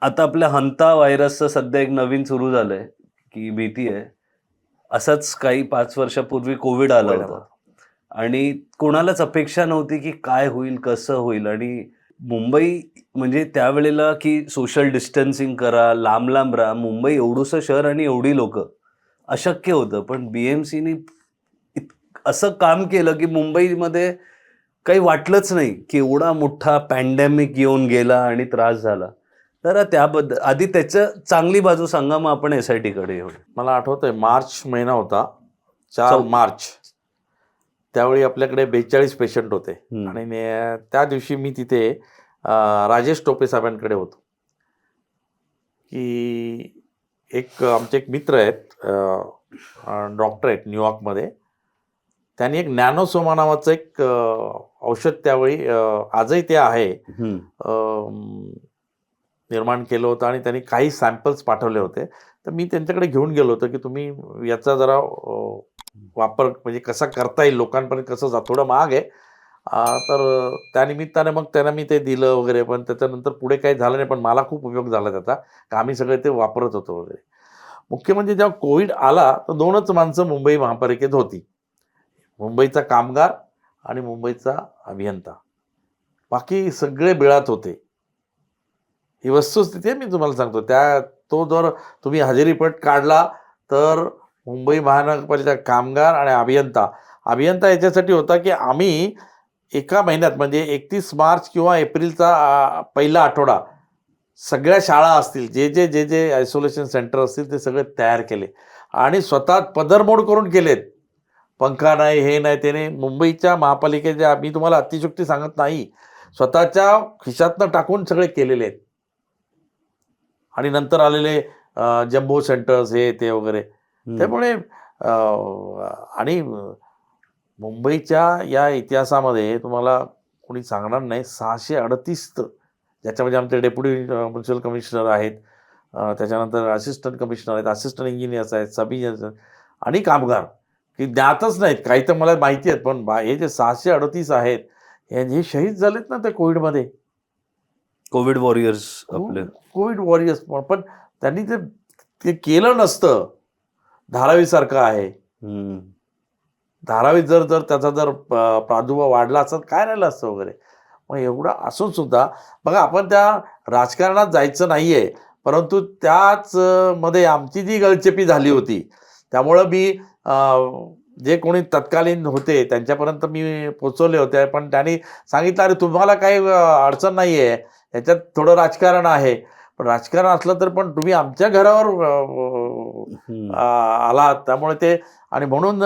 आता आपल्या हंता व्हायरसचं सध्या एक नवीन सुरू झालंय की भीती आहे. असंच काही 5 वर्षापूर्वी कोविड आला कोविड होता आला. आणि कोणालाच अपेक्षा नव्हती की काय होईल, कसं होईल आणि मुंबई म्हणजे त्यावेळेला की सोशल डिस्टन्सिंग करा, लांब-लांब राहा. मुंबई एवढुसं शहर आणि एवढी लोकं. अशक्य होतं. पण BMCनी असं काम केलं की मुंबईमध्ये काही वाटलंच नाही की एवढा मोठा पॅन्डेमिक येऊन गेला आणि त्रास झाला. तर त्याबद्दल आधी त्याचं चांगली बाजू सांगा, मग आपण SITकडे येऊ. मला आठवतंय मार्च महिना होता, 4 मार्च. त्यावेळी आपल्याकडे 42 पेशंट होते आणि त्या दिवशी मी तिथे राजेश टोपे साहेबांकडे होतो. की आमचे एक मित्र आहेत, डॉक्टर आहेत न्यूयॉर्कमध्ये. त्यांनी एक नॅनोसोमा नावाचं एक औषध त्यावेळी, आजही ते आहे, निर्माण केलं होतं आणि त्यांनी काही सॅम्पल्स पाठवले होते. तर मी त्यांच्याकडे घेऊन गेलो होतो की तुम्ही याचा जरा वापर म्हणजे कसा करता येईल, लोकांपर्यंत कसं जा, थोडं महाग आहे. तर त्यानिमित्ताने मग त्यांना मी ते दिलं वगैरे. पण त्याच्यानंतर पुढे काही झालं नाही, पण मला खूप उपयोग झाला त्याचा, का आम्ही सगळे ते वापरत होतो वगैरे. मुख्य म्हणजे जेव्हा कोविड आला तर 2च माणसं मुंबई महापालिकेत होती, मुंबईचा कामगार आणि मुंबईचा अभियंता. बाकी सगळे बिळात होते. ही वस्तुस्थिती आहे, मी तुम्हाला सांगतो. तो जर तुम्ही हजेरीपट काढला तर मुंबई महानगरपालिका कामगार आणि अभियंता याच्यासाठी होता की आम्ही एका महिन्यात म्हणजे 31 मार्च किंवा एप्रिलचा पहिला आठवडा सगळ्या शाळा असतील, जे आयसोलेशन सेंटर असतील ते सगळे तयार केले आणि स्वतः पदरमोड करून केलेत. पंखा नाही, हे नाही, ते नाही. मुंबईच्या महापालिकेच्या, मी तुम्हाला अतिशयोक्ती सांगत नाही, स्वतःच्या खिशातनं टाकून सगळे केलेले आहेत. आणि नंतर आलेले जम्बो सेंटर्स, हे ते वगैरे. त्यामुळे आणि मुंबईच्या या इतिहासामध्ये तुम्हाला कोणी सांगणार नाही, 638, ज्याच्यामध्ये आमचे डेप्युटी म्युन्सिपल कमिशनर आहेत, त्याच्यानंतर असिस्टंट कमिशनर आहेत, असिस्टंट इंजिनियर्स आहेत, सब इंजिनियर्स आणि कामगार, की ज्ञातच नाहीत. काही तर मला माहिती आहेत, पण हे जे 638 आहेत, हे शहीद झालेत ना त्या कोविडमध्ये. कोविड वॉरियर्स आपले. Covid warriors. पण त्यांनी ते केलं नसतं. धारावीसारखं आहे. धारावीत जर त्याचा प्रादुर्भाव वाढला असता काय राहिलं असतं वगैरे. मग एवढं असून सुद्धा बघा, आपण त्या राजकारणात जायचं नाहीये, परंतु त्याच मध्ये आमची जी गळचेपी झाली होती, त्यामुळं मी जे कोणी तत्कालीन होते त्यांच्यापर्यंत मी पोचवले होते. पण त्यांनी सांगितलं, अरे तुम्हाला काही अडचण नाहीये, याच्यात थोडं राजकारण आहे. पण राजकारण असलं तर पण तुम्ही आमच्या घरावर आलात, त्यामुळे ते. आणि म्हणून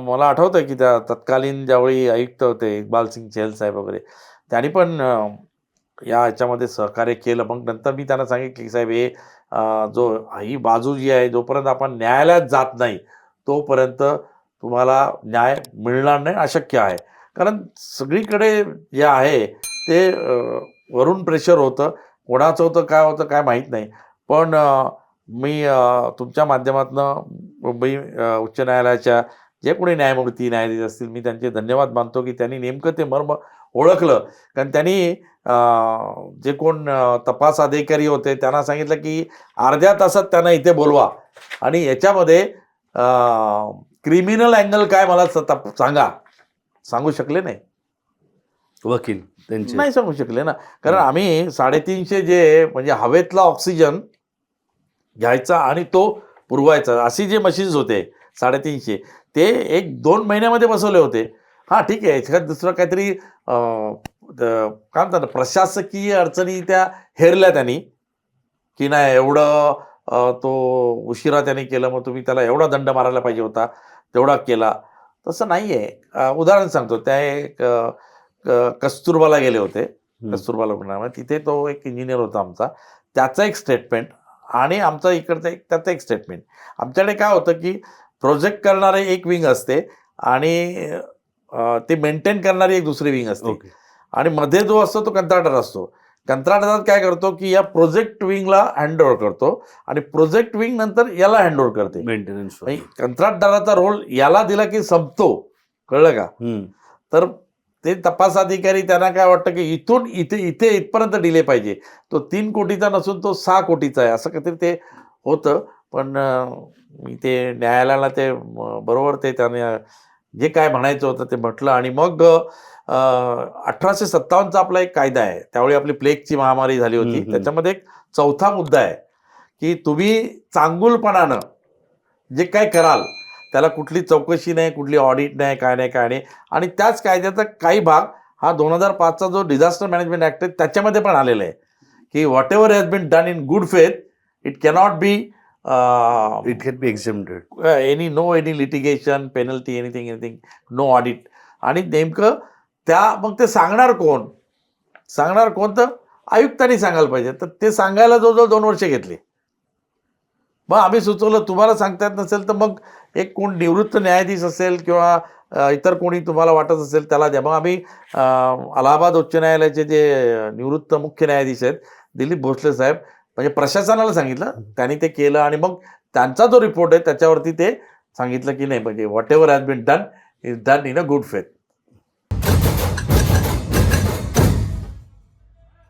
मला आठवतं की त्या तत्कालीन ज्यावेळी आयुक्त होते इक्बाल सिंग चहल साहेब वगैरे, त्यांनी पण या ह्याच्यामध्ये सहकार्य केलं. मग नंतर मी त्यांना सांगितलं की साहेब, ही बाजू जी आहे, जोपर्यंत आपण न्यायालयात जात नाही तोपर्यंत तुम्हाला न्याय मिळणार नाही, अशक्य आहे. कारण सगळीकडे जे आहे ते वरून प्रेशर होतं. कोणाचं होतं, काय होतं, काय माहीत नाही. पण मी तुमच्या माध्यमातून मुंबई उच्च न्यायालयाच्या जे कोणी न्यायाधीश असतील, मी त्यांचे धन्यवाद मानतो की त्यांनी नेमकं ते मर्म ओळखलं. कारण त्यांनी जे कोण तपास अधिकारी होते त्यांना सांगितलं की अर्ध्या तासात त्यांना इथे बोलवा आणि याच्यामध्ये क्रिमिनल अँगल काय मला सांगू शकले नाही. वकील त्यांचे नाही सांगू शकले ना, कारण आम्ही 350 जे म्हणजे हवेतला ऑक्सिजन घ्यायचा आणि तो पुरवायचा, अशी जे मशीन्स होते 350, ते 1-2 महिन्यामध्ये बसवले होते. हां, ठीक आहे, एखाद दुसरं काहीतरी काय म्हणतात ना, प्रशासकीय अडचणी त्या हेरल्या त्यांनी, की नाही एवढं तो उशिरा त्यांनी केलं, मग तुम्ही त्याला एवढा दंड मारायला पाहिजे होता, तेवढा केला. तसं नाही आहे. उदाहरण सांगतो, त्या एक कस्तुरबाला गेले होते, कस्तुरबा रुग्णालयामध्ये. तिथे तो एक इंजिनियर होता आमचा, त्याचं एक स्टेटमेंट आणि आमचा इकडचं त्याचं एक स्टेटमेंट. आमच्याकडे काय होतं की प्रोजेक्ट करणारे एक विंग असते आणि ते मेंटेन करणारी एक दुसरी विंग असते. आणि मध्ये जो असतो तो कंत्राटर असतो. कंत्राटदार काय करतो की या प्रोजेक्ट विंगला हँडओव्हर करतो आणि प्रोजेक्ट विंग नंतर याला हँडओव्हर करते. मेंटेनन्स. कंत्राटदाराचा रोल याला दिला की संपतो, कळलं का? तर ते तपास अधिकारी त्यांना काय वाटतं की इथून इथे इथपर्यंत डिले पाहिजे, तो 3 कोटीचा नसून तो 6 कोटीचा आहे, असं काहीतरी ते होतं. पण मी ते न्यायालयाला ते बरोबर ते त्याने जे काय म्हणायचं होतं ते म्हटलं. आणि मग 1857चा आपला एक कायदा आहे, त्यावेळी आपली प्लेगची महामारी झाली होती. त्याच्यामध्ये एक चौथा मुद्दा आहे की तुम्ही चांगुलपणानं जे काय कराल त्याला कुठली चौकशी नाही, कुठली ऑडिट नाही, काय नाही. आणि त्याच कायद्याचा काही भाग हा 2005चा जो डिझास्टर मॅनेजमेंट ऍक्ट आहे त्याच्यामध्ये पण आलेला आहे की whatever has been done in good faith it cannot be it can be exempted. Any litigation, penalty, anything, no audit. आणि नेमकं मग ते सांगणार कोण तर आयुक्तांनी सांगायला पाहिजे. तर ते सांगायला जवळजवळ 2 वर्ष घेतली. मग आम्ही सुचवलं तुम्हाला सांगता येत नसेल तर मग एक कोण निवृत्त न्यायाधीश असेल किंवा इतर कोणी तुम्हाला वाटत असेल त्याला द्या. मग आम्ही अलाहाबाद उच्च न्यायालयाचे जे निवृत्त मुख्य न्यायाधीश आहेत दिलीप भोसले साहेब, म्हणजे प्रशासनाला सांगितलं, त्यांनी ते केलं. आणि मग त्यांचा जो रिपोर्ट आहे त्याच्यावरती ते सांगितलं की नाही, म्हणजे whatever has been done is done in a good faith.